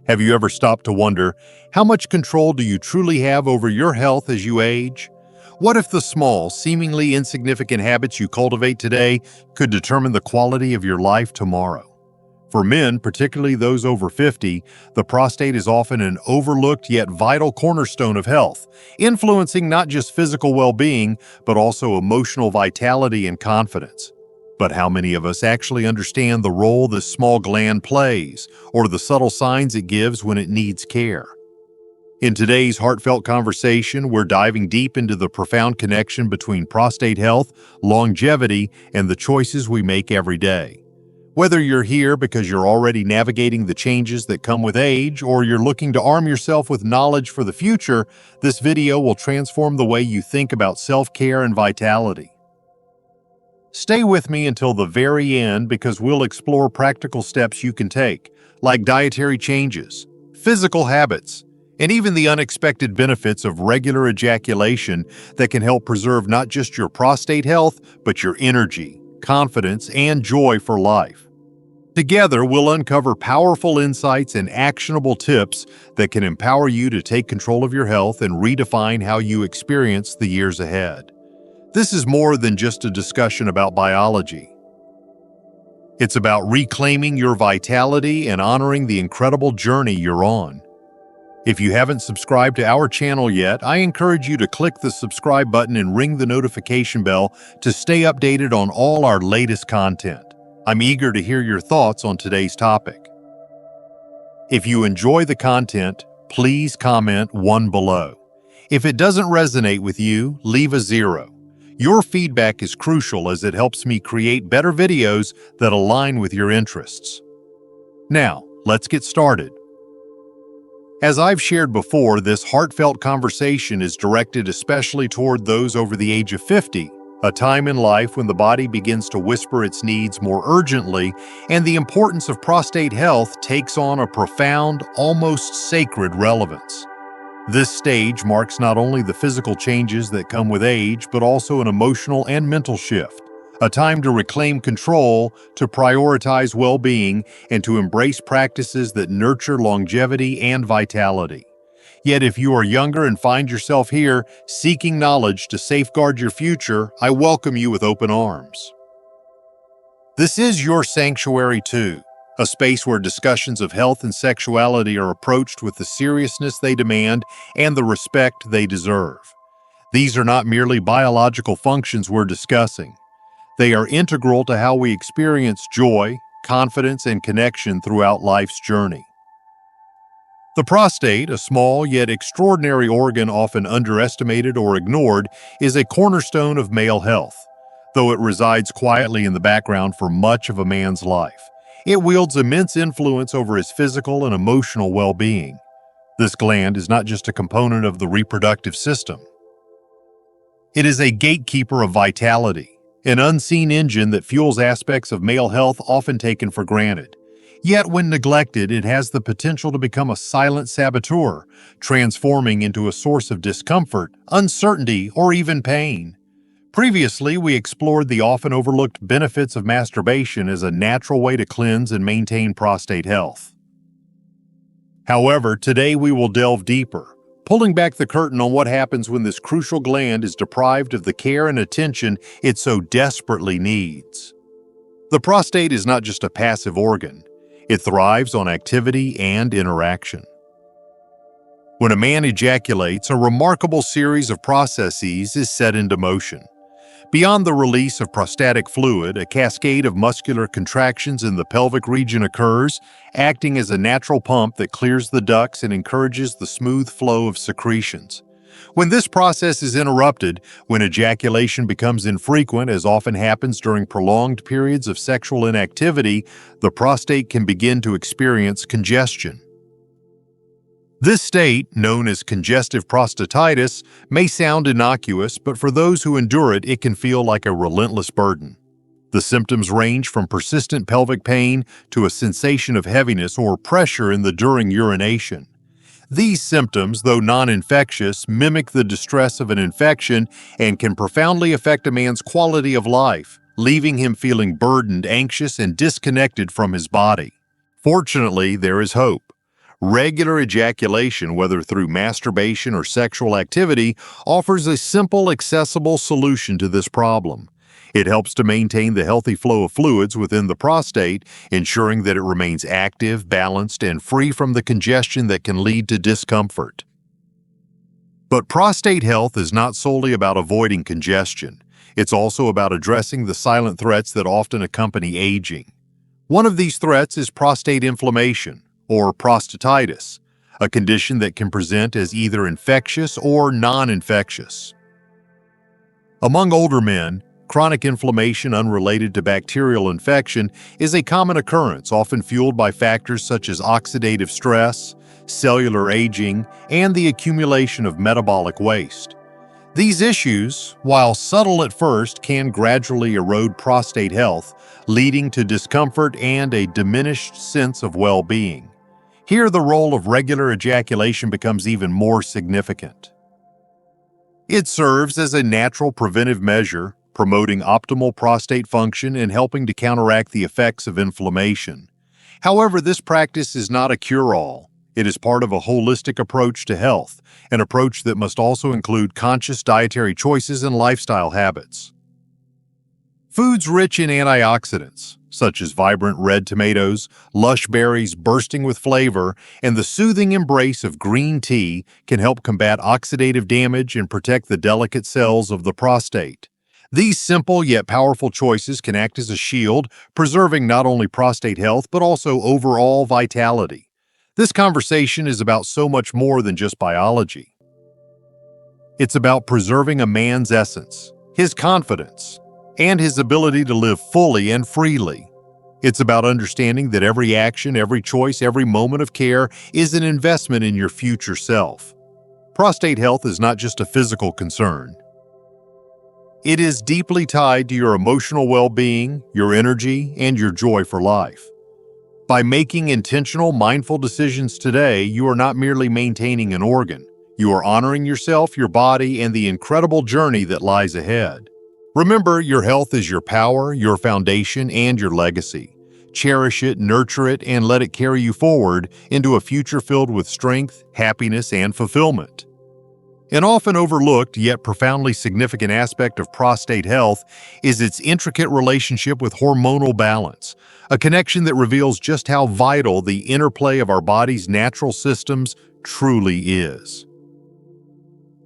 Have you ever stopped to wonder, how much control do you truly have over your health as you age? What if the small, seemingly insignificant habits you cultivate today could determine the quality of your life tomorrow? For men, particularly those over 50, the prostate is often an overlooked yet vital cornerstone of health, influencing not just physical well-being, but also emotional vitality and confidence. But how many of us actually understand the role this small gland plays, or the subtle signs it gives when it needs care? In today's heartfelt conversation, we're diving deep into the profound connection between prostate health, longevity, and the choices we make every day. Whether you're here because you're already navigating the changes that come with age, or you're looking to arm yourself with knowledge for the future, this video will transform the way you think about self-care and vitality. Stay with me until the very end because we'll explore practical steps you can take, like dietary changes, physical habits, and even the unexpected benefits of regular ejaculation that can help preserve not just your prostate health, but your energy, confidence, and joy for life. Together, we'll uncover powerful insights and actionable tips that can empower you to take control of your health and redefine how you experience the years ahead. This is more than just a discussion about biology. It's about reclaiming your vitality and honoring the incredible journey you're on. If you haven't subscribed to our channel yet, I encourage you to click the subscribe button and ring the notification bell to stay updated on all our latest content. I'm eager to hear your thoughts on today's topic. If you enjoy the content, please comment 1 below. If it doesn't resonate with you, leave a 0. Your feedback is crucial as it helps me create better videos that align with your interests. Now, let's get started. As I've shared before, this heartfelt conversation is directed especially toward those over the age of 50, a time in life when the body begins to whisper its needs more urgently and the importance of prostate health takes on a profound, almost sacred relevance. This stage marks not only the physical changes that come with age, but also an emotional and mental shift, a time to reclaim control, to prioritize well-being, and to embrace practices that nurture longevity and vitality. Yet if you are younger and find yourself here seeking knowledge to safeguard your future, I welcome you with open arms. This is your sanctuary too, a space where discussions of health and sexuality are approached with the seriousness they demand and the respect they deserve. These are not merely biological functions we're discussing. They are integral to how we experience joy, confidence, and connection throughout life's journey. The prostate, a small yet extraordinary organ often underestimated or ignored, is a cornerstone of male health. Though it resides quietly in the background for much of a man's life, it wields immense influence over his physical and emotional well-being. This gland is not just a component of the reproductive system. It is a gatekeeper of vitality, an unseen engine that fuels aspects of male health often taken for granted. Yet when neglected, it has the potential to become a silent saboteur, transforming into a source of discomfort, uncertainty, or even pain. Previously, we explored the often overlooked benefits of masturbation as a natural way to cleanse and maintain prostate health. However, today we will delve deeper, pulling back the curtain on what happens when this crucial gland is deprived of the care and attention it so desperately needs. The prostate is not just a passive organ. It thrives on activity and interaction. When a man ejaculates, a remarkable series of processes is set into motion. Beyond the release of prostatic fluid, a cascade of muscular contractions in the pelvic region occurs, acting as a natural pump that clears the ducts and encourages the smooth flow of secretions. When this process is interrupted, when ejaculation becomes infrequent, as often happens during prolonged periods of sexual inactivity, the prostate can begin to experience congestion. This state, known as congestive prostatitis, may sound innocuous, but for those who endure it, it can feel like a relentless burden. The symptoms range from persistent pelvic pain to a sensation of heaviness or pressure in the during urination. These symptoms, though non-infectious, mimic the distress of an infection and can profoundly affect a man's quality of life, leaving him feeling burdened, anxious, and disconnected from his body. Fortunately, there is hope. Regular ejaculation, whether through masturbation or sexual activity, offers a simple, accessible solution to this problem. It helps to maintain the healthy flow of fluids within the prostate, ensuring that it remains active, balanced, and free from the congestion that can lead to discomfort. But prostate health is not solely about avoiding congestion. It's also about addressing the silent threats that often accompany aging. One of these threats is prostate inflammation, or prostatitis, a condition that can present as either infectious or non-infectious. Among older men, chronic inflammation unrelated to bacterial infection is a common occurrence, often fueled by factors such as oxidative stress, cellular aging, and the accumulation of metabolic waste. These issues, while subtle at first, can gradually erode prostate health, leading to discomfort and a diminished sense of well-being. Here, the role of regular ejaculation becomes even more significant. It serves as a natural preventive measure, promoting optimal prostate function and helping to counteract the effects of inflammation. However, this practice is not a cure-all. It is part of a holistic approach to health, an approach that must also include conscious dietary choices and lifestyle habits. Foods rich in antioxidants, such as vibrant red tomatoes, lush berries bursting with flavor, and the soothing embrace of green tea can help combat oxidative damage and protect the delicate cells of the prostate. These simple yet powerful choices can act as a shield, preserving not only prostate health but also overall vitality. This conversation is about so much more than just biology. It's about preserving a man's essence, his confidence, and his ability to live fully and freely. It's about understanding that every action, every choice, every moment of care is an investment in your future self. Prostate health is not just a physical concern. It is deeply tied to your emotional well-being, your energy, and your joy for life. By making intentional, mindful decisions today, you are not merely maintaining an organ. You are honoring yourself, your body, and the incredible journey that lies ahead. Remember, your health is your power, your foundation, and your legacy. Cherish it, nurture it, and let it carry you forward into a future filled with strength, happiness, and fulfillment. An often overlooked yet profoundly significant aspect of prostate health is its intricate relationship with hormonal balance, a connection that reveals just how vital the interplay of our body's natural systems truly is.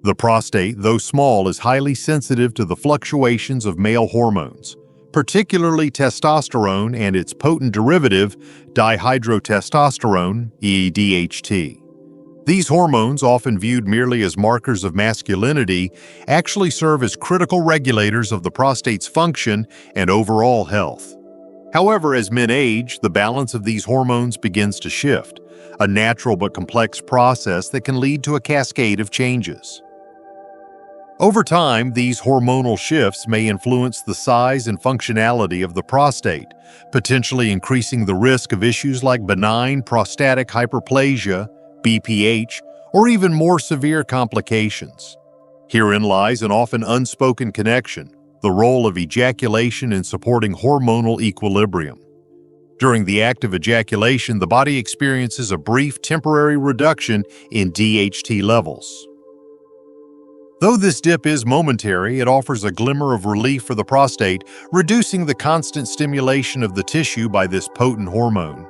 The prostate, though small, is highly sensitive to the fluctuations of male hormones, particularly testosterone and its potent derivative, dihydrotestosterone, DHT. These hormones, often viewed merely as markers of masculinity, actually serve as critical regulators of the prostate's function and overall health. However, as men age, the balance of these hormones begins to shift, a natural but complex process that can lead to a cascade of changes. Over time, these hormonal shifts may influence the size and functionality of the prostate, potentially increasing the risk of issues like benign prostatic hyperplasia, BPH, or even more severe complications. Herein lies an often unspoken connection, the role of ejaculation in supporting hormonal equilibrium. During the act of ejaculation, the body experiences a brief temporary reduction in DHT levels. Though this dip is momentary, it offers a glimmer of relief for the prostate, reducing the constant stimulation of the tissue by this potent hormone.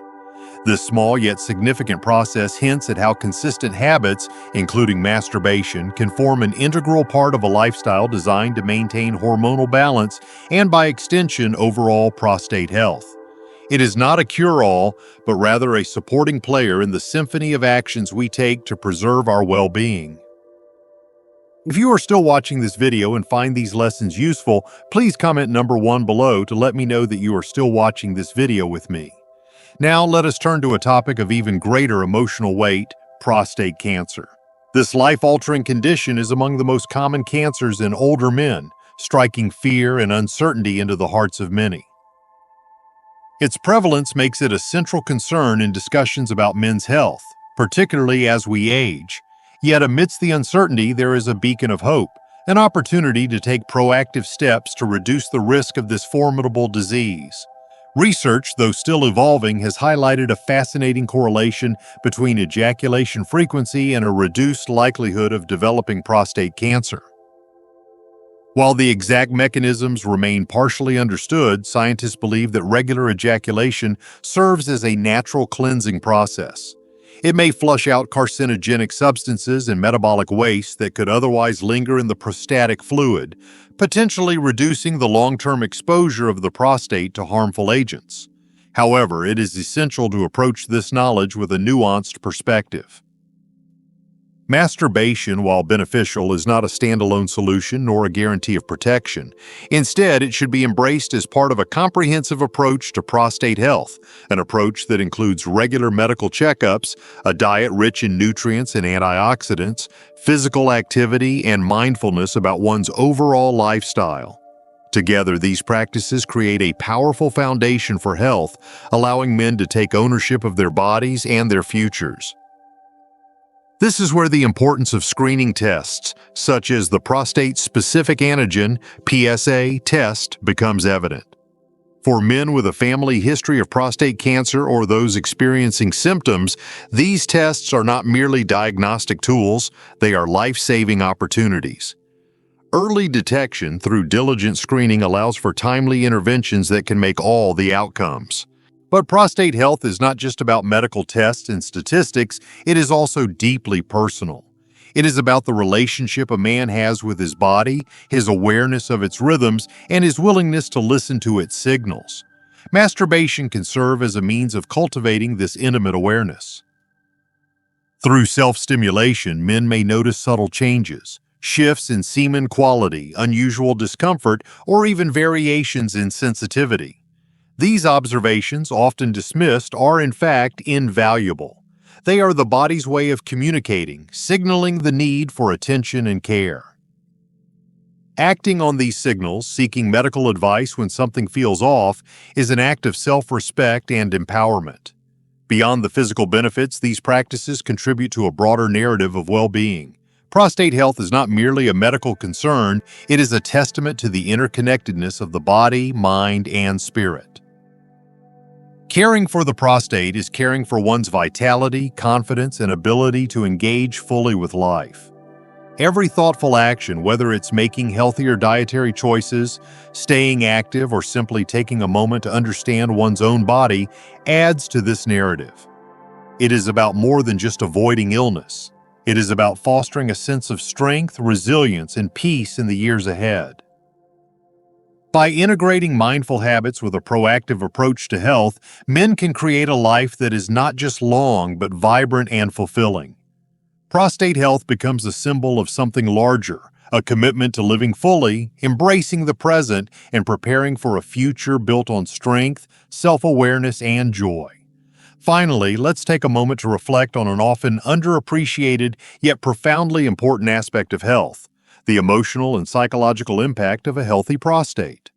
This small yet significant process hints at how consistent habits, including masturbation, can form an integral part of a lifestyle designed to maintain hormonal balance and, by extension, overall prostate health. It is not a cure-all, but rather a supporting player in the symphony of actions we take to preserve our well-being. If you are still watching this video and find these lessons useful, please comment number 1 below to let me know that you are still watching this video with me. Now let us turn to a topic of even greater emotional weight, prostate cancer. This life-altering condition is among the most common cancers in older men, striking fear and uncertainty into the hearts of many. Its prevalence makes it a central concern in discussions about men's health, particularly as we age. Yet amidst the uncertainty, there is a beacon of hope, an opportunity to take proactive steps to reduce the risk of this formidable disease. Research, though still evolving, has highlighted a fascinating correlation between ejaculation frequency and a reduced likelihood of developing prostate cancer. While the exact mechanisms remain partially understood, scientists believe that regular ejaculation serves as a natural cleansing process. It may flush out carcinogenic substances and metabolic waste that could otherwise linger in the prostatic fluid, potentially reducing the long-term exposure of the prostate to harmful agents. However, it is essential to approach this knowledge with a nuanced perspective. Masturbation, while beneficial, is not a standalone solution nor a guarantee of protection. Instead, it should be embraced as part of a comprehensive approach to prostate health, an approach that includes regular medical checkups, a diet rich in nutrients and antioxidants, physical activity, and mindfulness about one's overall lifestyle. Together, these practices create a powerful foundation for health, allowing men to take ownership of their bodies and their futures. This is where the importance of screening tests, such as the prostate-specific antigen (PSA) test, becomes evident. For men with a family history of prostate cancer or those experiencing symptoms, these tests are not merely diagnostic tools, they are life-saving opportunities. Early detection through diligent screening allows for timely interventions that can make all the outcomes. But prostate health is not just about medical tests and statistics, it is also deeply personal. It is about the relationship a man has with his body, his awareness of its rhythms, and his willingness to listen to its signals. Masturbation can serve as a means of cultivating this intimate awareness. Through self-stimulation, men may notice subtle changes, shifts in semen quality, unusual discomfort, or even variations in sensitivity. These observations, often dismissed, are in fact invaluable. They are the body's way of communicating, signaling the need for attention and care. Acting on these signals, seeking medical advice when something feels off, is an act of self-respect and empowerment. Beyond the physical benefits, these practices contribute to a broader narrative of well-being. Prostate health is not merely a medical concern, it is a testament to the interconnectedness of the body, mind, and spirit. Caring for the prostate is caring for one's vitality, confidence, and ability to engage fully with life. Every thoughtful action, whether it's making healthier dietary choices, staying active, or simply taking a moment to understand one's own body, adds to this narrative. It is about more than just avoiding illness. It is about fostering a sense of strength, resilience, and peace in the years ahead. By integrating mindful habits with a proactive approach to health, men can create a life that is not just long, but vibrant and fulfilling. Prostate health becomes a symbol of something larger, a commitment to living fully, embracing the present, and preparing for a future built on strength, self-awareness, and joy. Finally, let's take a moment to reflect on an often underappreciated yet profoundly important aspect of health: the emotional and psychological impact of a healthy prostate.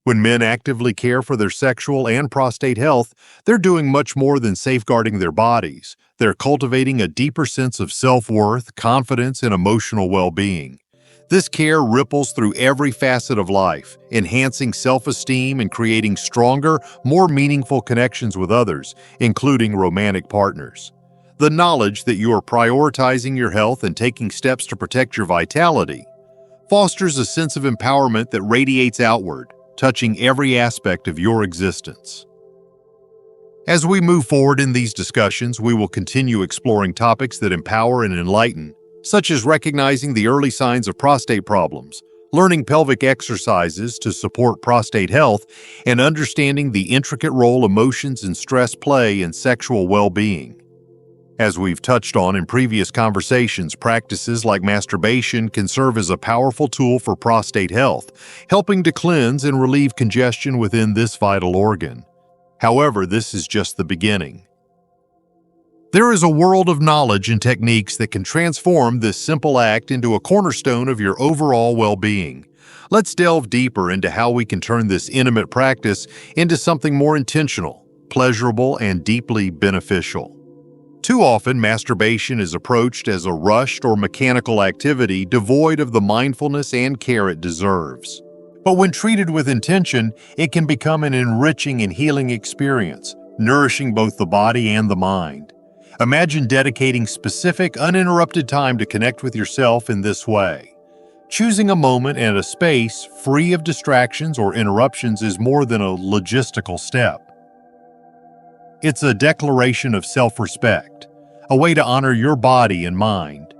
When men actively care for their sexual and prostate health, they're doing much more than safeguarding their bodies. They're cultivating a deeper sense of self-worth, confidence, and emotional well-being. This care ripples through every facet of life, enhancing self-esteem and creating stronger, more meaningful connections with others, including romantic partners. The knowledge that you are prioritizing your health and taking steps to protect your vitality fosters a sense of empowerment that radiates outward, touching every aspect of your existence. As we move forward in these discussions, we will continue exploring topics that empower and enlighten, such as recognizing the early signs of prostate problems, learning pelvic exercises to support prostate health, and understanding the intricate role emotions and stress play in sexual well-being. As we've touched on in previous conversations, practices like masturbation can serve as a powerful tool for prostate health, helping to cleanse and relieve congestion within this vital organ. However, this is just the beginning. There is a world of knowledge and techniques that can transform this simple act into a cornerstone of your overall well-being. Let's delve deeper into how we can turn this intimate practice into something more intentional, pleasurable, and deeply beneficial. Too often, masturbation is approached as a rushed or mechanical activity devoid of the mindfulness and care it deserves. But when treated with intention, it can become an enriching and healing experience, nourishing both the body and the mind. Imagine dedicating specific, uninterrupted time to connect with yourself in this way. Choosing a moment and a space free of distractions or interruptions is more than a logistical step. It's a declaration of self-respect, a way to honor your body and mind.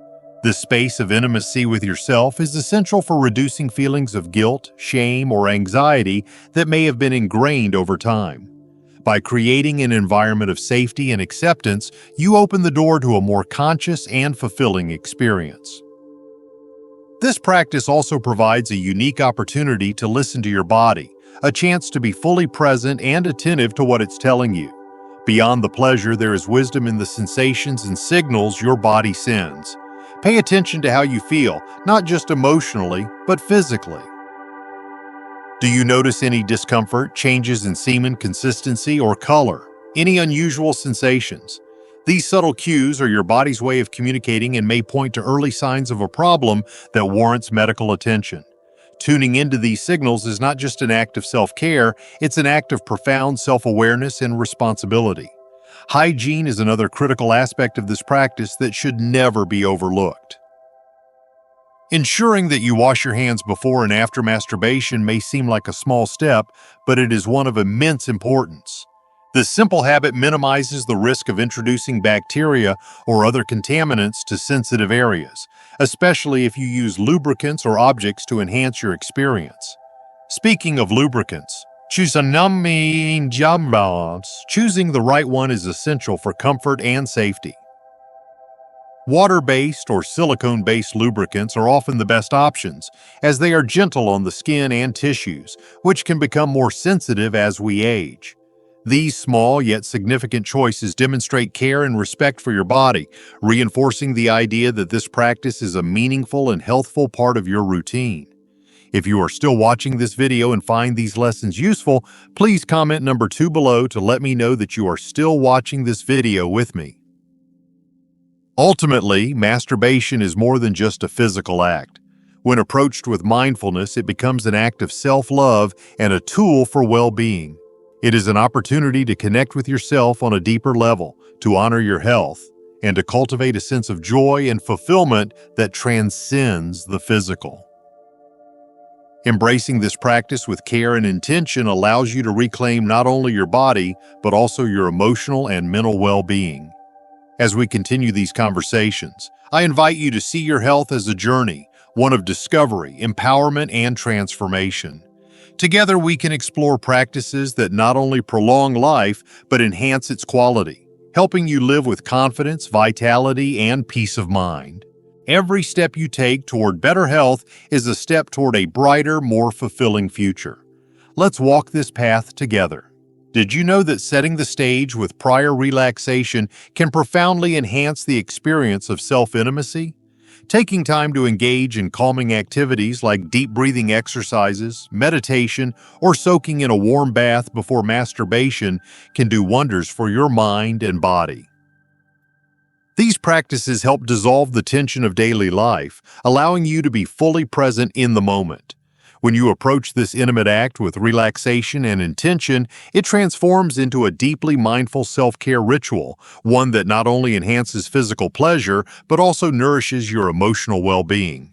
This space of intimacy with yourself is essential for reducing feelings of guilt, shame, or anxiety that may have been ingrained over time. By creating an environment of safety and acceptance, you open the door to a more conscious and fulfilling experience. This practice also provides a unique opportunity to listen to your body, a chance to be fully present and attentive to what it's telling you. Beyond the pleasure, there is wisdom in the sensations and signals your body sends. Pay attention to how you feel, not just emotionally, but physically. Do you notice any discomfort, changes in semen consistency or color? Any unusual sensations? These subtle cues are your body's way of communicating and may point to early signs of a problem that warrants medical attention. Tuning into these signals is not just an act of self-care, it's an act of profound self-awareness and responsibility. Hygiene is another critical aspect of this practice that should never be overlooked. Ensuring that you wash your hands before and after masturbation may seem like a small step, but it is one of immense importance. This simple habit minimizes the risk of introducing bacteria or other contaminants to sensitive areas, especially if you use lubricants or objects to enhance your experience. Speaking of lubricants, choosing the right one is essential for comfort and safety. Water-based or silicone-based lubricants are often the best options, as they are gentle on the skin and tissues, which can become more sensitive as we age. These small yet significant choices demonstrate care and respect for your body, reinforcing the idea that this practice is a meaningful and healthful part of your routine. If you are still watching this video and find these lessons useful, please comment number 2 below to let me know that you are still watching this video with me. Ultimately, masturbation is more than just a physical act. When approached with mindfulness, it becomes an act of self-love and a tool for well-being. It is an opportunity to connect with yourself on a deeper level, to honor your health, and to cultivate a sense of joy and fulfillment that transcends the physical. Embracing this practice with care and intention allows you to reclaim not only your body, but also your emotional and mental well-being. As we continue these conversations, I invite you to see your health as a journey, one of discovery, empowerment, and transformation. Together, we can explore practices that not only prolong life, but enhance its quality, helping you live with confidence, vitality, and peace of mind. Every step you take toward better health is a step toward a brighter, more fulfilling future. Let's walk this path together. Did you know that setting the stage with prior relaxation can profoundly enhance the experience of self-intimacy? Taking time to engage in calming activities like deep breathing exercises, meditation, or soaking in a warm bath before masturbation can do wonders for your mind and body. These practices help dissolve the tension of daily life, allowing you to be fully present in the moment. When you approach this intimate act with relaxation and intention, it transforms into a deeply mindful self-care ritual, one that not only enhances physical pleasure, but also nourishes your emotional well-being.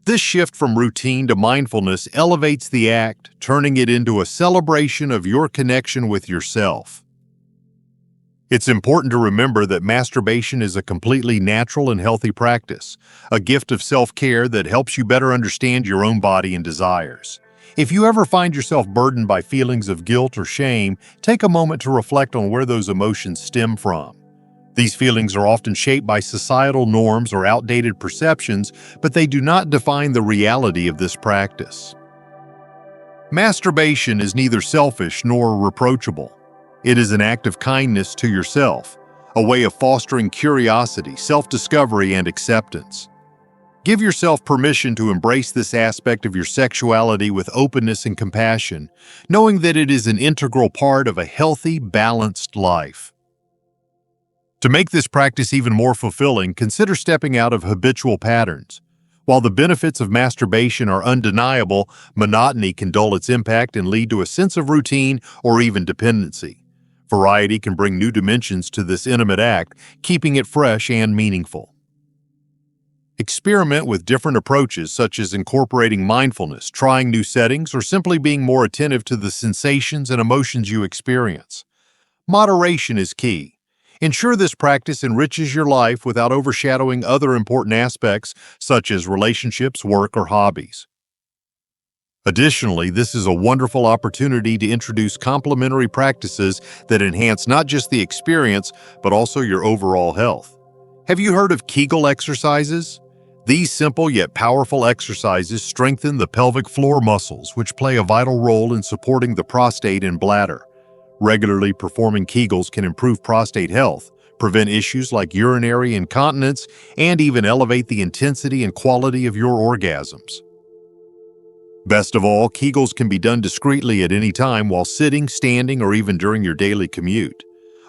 This shift from routine to mindfulness elevates the act, turning it into a celebration of your connection with yourself. It's important to remember that masturbation is a completely natural and healthy practice, a gift of self-care that helps you better understand your own body and desires. If you ever find yourself burdened by feelings of guilt or shame, take a moment to reflect on where those emotions stem from. These feelings are often shaped by societal norms or outdated perceptions, but they do not define the reality of this practice. Masturbation is neither selfish nor reproachable. It is an act of kindness to yourself, a way of fostering curiosity, self-discovery, and acceptance. Give yourself permission to embrace this aspect of your sexuality with openness and compassion, knowing that it is an integral part of a healthy, balanced life. To make this practice even more fulfilling, consider stepping out of habitual patterns. While the benefits of masturbation are undeniable, monotony can dull its impact and lead to a sense of routine or even dependency. Variety can bring new dimensions to this intimate act, keeping it fresh and meaningful. Experiment with different approaches, such as incorporating mindfulness, trying new settings, or simply being more attentive to the sensations and emotions you experience. Moderation is key. Ensure this practice enriches your life without overshadowing other important aspects, such as relationships, work, or hobbies. Additionally, this is a wonderful opportunity to introduce complementary practices that enhance not just the experience, but also your overall health. Have you heard of Kegel exercises? These simple yet powerful exercises strengthen the pelvic floor muscles, which play a vital role in supporting the prostate and bladder. Regularly performing Kegels can improve prostate health, prevent issues like urinary incontinence, and even elevate the intensity and quality of your orgasms. Best of all, Kegels can be done discreetly at any time while sitting, standing, or even during your daily commute.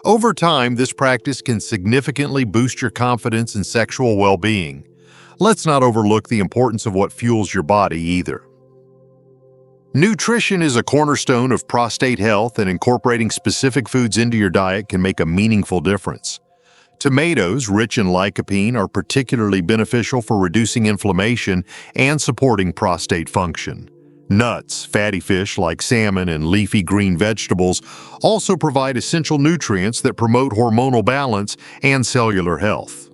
Over time, this practice can significantly boost your confidence and sexual well-being. Let's not overlook the importance of what fuels your body either. Nutrition is a cornerstone of prostate health, and incorporating specific foods into your diet can make a meaningful difference. Tomatoes, rich in lycopene, are particularly beneficial for reducing inflammation and supporting prostate function. Nuts, fatty fish like salmon, and leafy green vegetables also provide essential nutrients that promote hormonal balance and cellular health.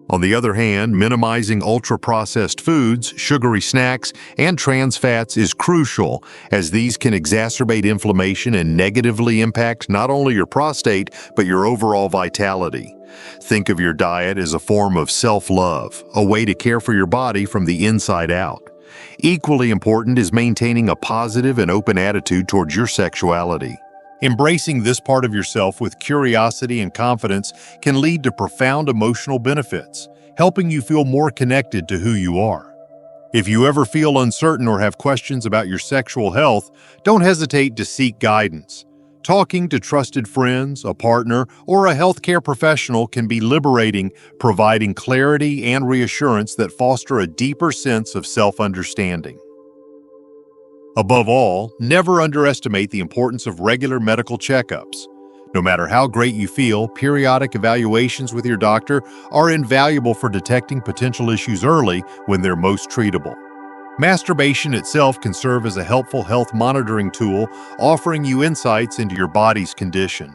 On the other hand, minimizing ultra-processed foods, sugary snacks, and trans fats is crucial, as these can exacerbate inflammation and negatively impact not only your prostate, but your overall vitality. Think of your diet as a form of self-love, a way to care for your body from the inside out. Equally important is maintaining a positive and open attitude towards your sexuality. Embracing this part of yourself with curiosity and confidence can lead to profound emotional benefits, helping you feel more connected to who you are. If you ever feel uncertain or have questions about your sexual health, don't hesitate to seek guidance. Talking to trusted friends, a partner, or a healthcare professional can be liberating, providing clarity and reassurance that foster a deeper sense of self-understanding. Above all, never underestimate the importance of regular medical checkups. No matter how great you feel, periodic evaluations with your doctor are invaluable for detecting potential issues early when they're most treatable. Masturbation itself can serve as a helpful health monitoring tool, offering you insights into your body's condition.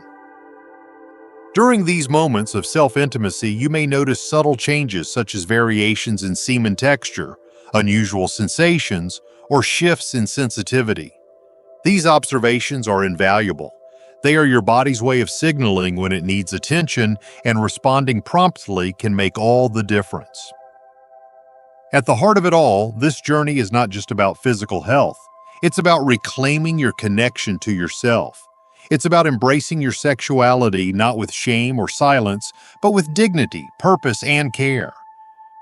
During these moments of self-intimacy, you may notice subtle changes such as variations in semen texture, unusual sensations, or shifts in sensitivity. These observations are invaluable. They are your body's way of signaling when it needs attention, and responding promptly can make all the difference. At the heart of it all, this journey is not just about physical health. It's about reclaiming your connection to yourself. It's about embracing your sexuality not with shame or silence, but with dignity, purpose, and care.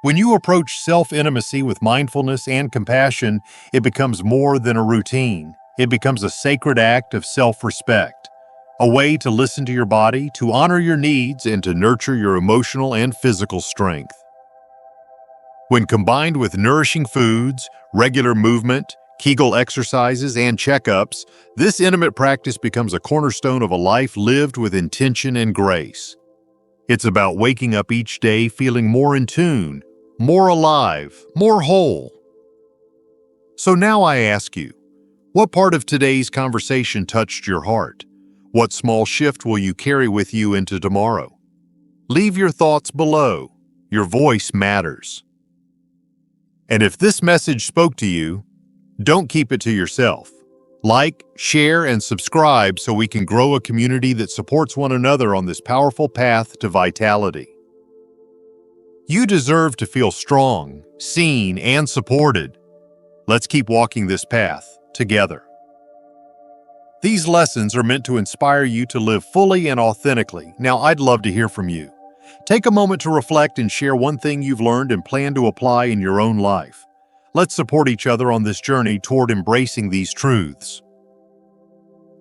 When you approach self-intimacy with mindfulness and compassion, it becomes more than a routine. It becomes a sacred act of self-respect, a way to listen to your body, to honor your needs, and to nurture your emotional and physical strength. When combined with nourishing foods, regular movement, Kegel exercises, and checkups, this intimate practice becomes a cornerstone of a life lived with intention and grace. It's about waking up each day feeling more in tune, more alive, more whole. So now I ask you, what part of today's conversation touched your heart? What small shift will you carry with you into tomorrow? Leave your thoughts below. Your voice matters. And if this message spoke to you, don't keep it to yourself. Like, share, and subscribe so we can grow a community that supports one another on this powerful path to vitality. You deserve to feel strong, seen, and supported. Let's keep walking this path together. These lessons are meant to inspire you to live fully and authentically. Now, I'd love to hear from you. Take a moment to reflect and share one thing you've learned and plan to apply in your own life. Let's support each other on this journey toward embracing these truths.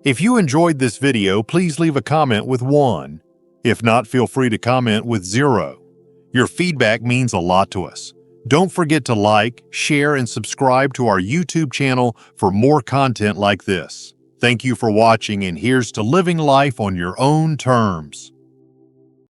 If you enjoyed this video, please leave a comment with 1. If not, feel free to comment with 0. Your feedback means a lot to us. Don't forget to like, share, and subscribe to our YouTube channel for more content like this. Thank you for watching, and here's to living life on your own terms.